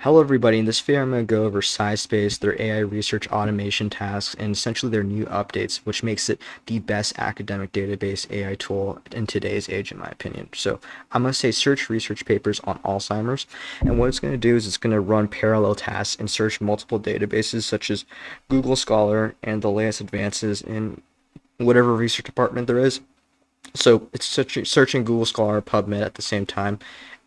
Hello everybody, in this video I'm going to go over SciSpace, their AI research automation tasks, and essentially their new updates, which makes it the best academic database AI tool in today's age, in my opinion. So I'm going to say search research papers on Alzheimer's, and what it's going to do is it's going to run parallel tasks and search multiple databases such as Google Scholar and the latest advances in whatever research department there is. So it's searching Google Scholar, PubMed at the same time.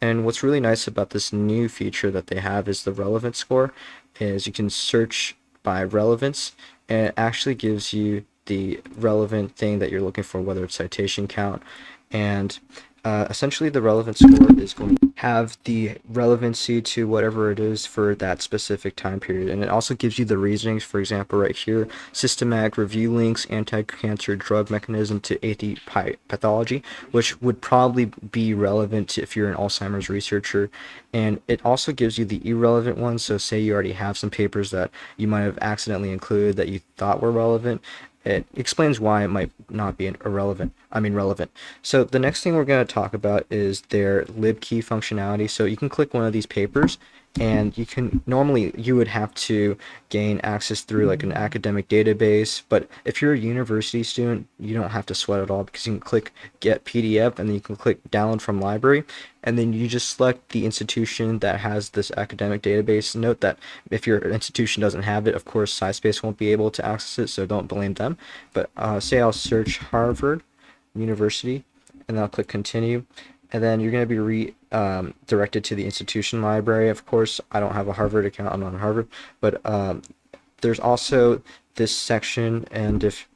And what's really nice about this new feature that they have is the relevance score. Is you can search by relevance, and it actually gives you the relevant thing that you're looking for, whether it's citation count, and essentially the relevance score is going to have the relevancy to whatever it is for that specific time period. And it also gives you the reasonings, for example, right here, systematic review links, anti-cancer drug mechanism to AT pathology, which would probably be relevant if you're an Alzheimer's researcher. And it also gives you the irrelevant ones. So say you already have some papers that you might have accidentally included that you thought were relevant. It explains why it might not be relevant. So the next thing we're going to talk about is their libkey functionality. So you can click one of these papers, and you would have to gain access through like an academic database, but if you're a university student, you don't have to sweat at all, because you can click get PDF, and then you can click download from library, and then you just select the institution that has this academic database. Note that if your institution doesn't have it, of course SciSpace won't be able to access it, so don't blame them. But say I'll search Harvard University, and I'll click continue, and then you're going to be directed to the institution library. Of course, I don't have a Harvard account, I'm not in Harvard, but there's also this section, and if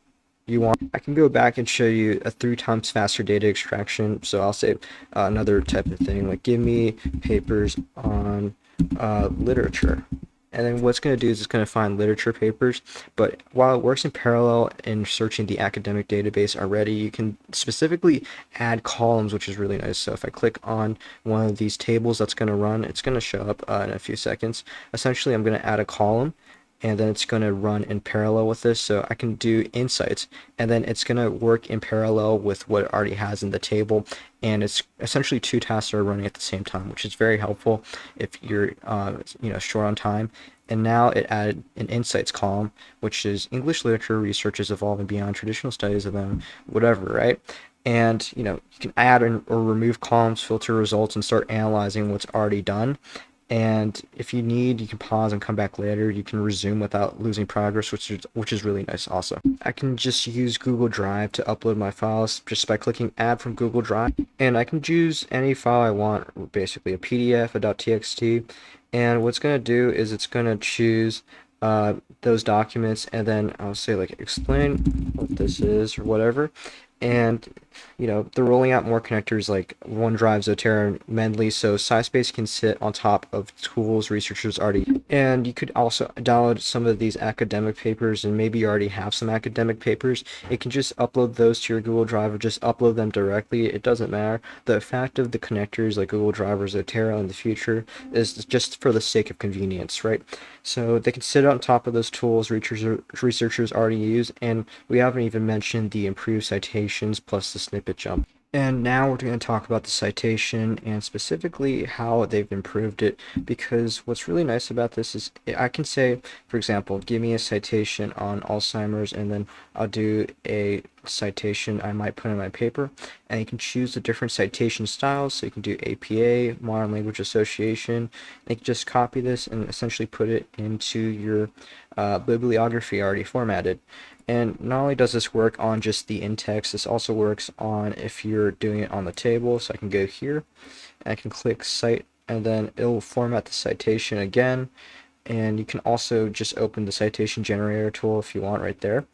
you want, I can go back and show you a 3 times faster data extraction. So I'll say another type of thing, like give me papers on literature. And then what's going to do is it's going to find literature papers, but while it works in parallel in searching the academic database already, you can specifically add columns, which is really nice. So if I click on one of these tables that's going to run, it's going to show up in a few seconds. Essentially, I'm going to add a column, and then it's going to run in parallel with this. So I can do insights, and then it's going to work in parallel with what it already has in the table, and it's essentially 2 tasks are running at the same time, which is very helpful if you're short on time. And now it added an insights column, which is English literature research is evolving beyond traditional studies of them, whatever, right? And you can add or remove columns, filter results, and start analyzing what's already done. And if you need, you can pause and come back later. You can resume without losing progress, which is really nice also. I can just use Google Drive to upload my files just by clicking add from Google Drive, and I can choose any file I want, basically a PDF, a .txt, and what's going to do is it's going to choose those documents, and then I'll say like explain what this is or whatever. And they're rolling out more connectors like OneDrive, Zotero, and Mendeley, so SciSpace can sit on top of tools researchers already. And you could also download some of these academic papers, and maybe you already have some academic papers. It can just upload those to your Google Drive, or just upload them directly. It doesn't matter. The fact of the connectors like Google Drive or Zotero in the future is just for the sake of convenience, right? So they can sit on top of those tools researchers already use, and we haven't even mentioned the improved citations plus the snippet jump. And now we're going to talk about the citation and specifically how they've improved it, because what's really nice about this is I can say, for example, give me a citation on Alzheimer's, and then I'll do a citation I might put in my paper, and you can choose the different citation styles. So you can do APA, Modern Language Association, and you can just copy this and essentially put it into your bibliography already formatted. And not only does this work on just the in-text, this also works on if you're doing it on the table. So I can go here, and I can click cite, and then it'll format the citation again. And you can also just open the citation generator tool if you want right there.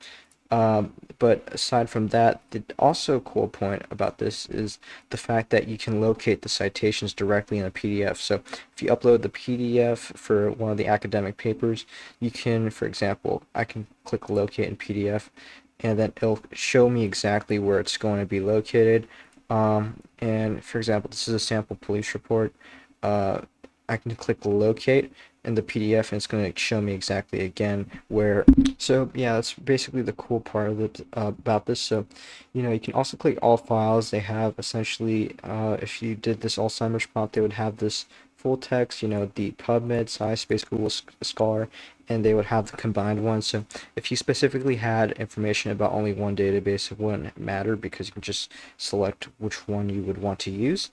But aside from that, the also cool point about this is the fact that you can locate the citations directly in a PDF. So if you upload the PDF for one of the academic papers, you can, for example, I can click locate in PDF, and then it'll show me exactly where it's going to be located. And for example, this is a sample police report. I can click locate in the PDF, and it's going to show me exactly again where. So yeah, that's basically the cool part of it about this. So you can also click all files. They have essentially if you did this Alzheimer's prompt, they would have this full text, the PubMed, SciSpace, Google Scholar, and they would have the combined one. So if you specifically had information about only one database, it wouldn't matter because you can just select which one you would want to use.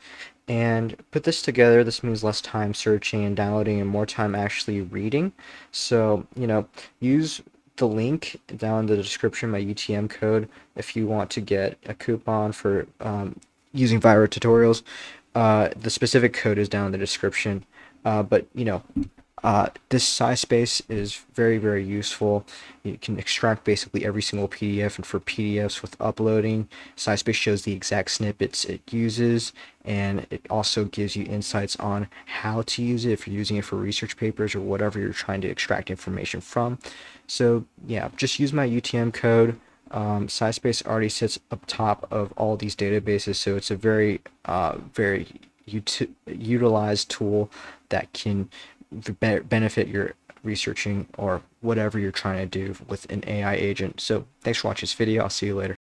And put this together, this means less time searching and downloading and more time actually reading. So, use the link down in the description, my UTM code, if you want to get a coupon for using Viro tutorials. The specific code is down in the description. But this SciSpace is very, very useful. You can extract basically every single PDF, and for PDFs with uploading, SciSpace shows the exact snippets it uses, and it also gives you insights on how to use it if you're using it for research papers or whatever you're trying to extract information from. So yeah, just use my UTM code. SciSpace already sits up top of all these databases, so it's a very, very utilized tool that can benefit your researching or whatever you're trying to do with an AI agent. So thanks for watching this video. I'll see you later.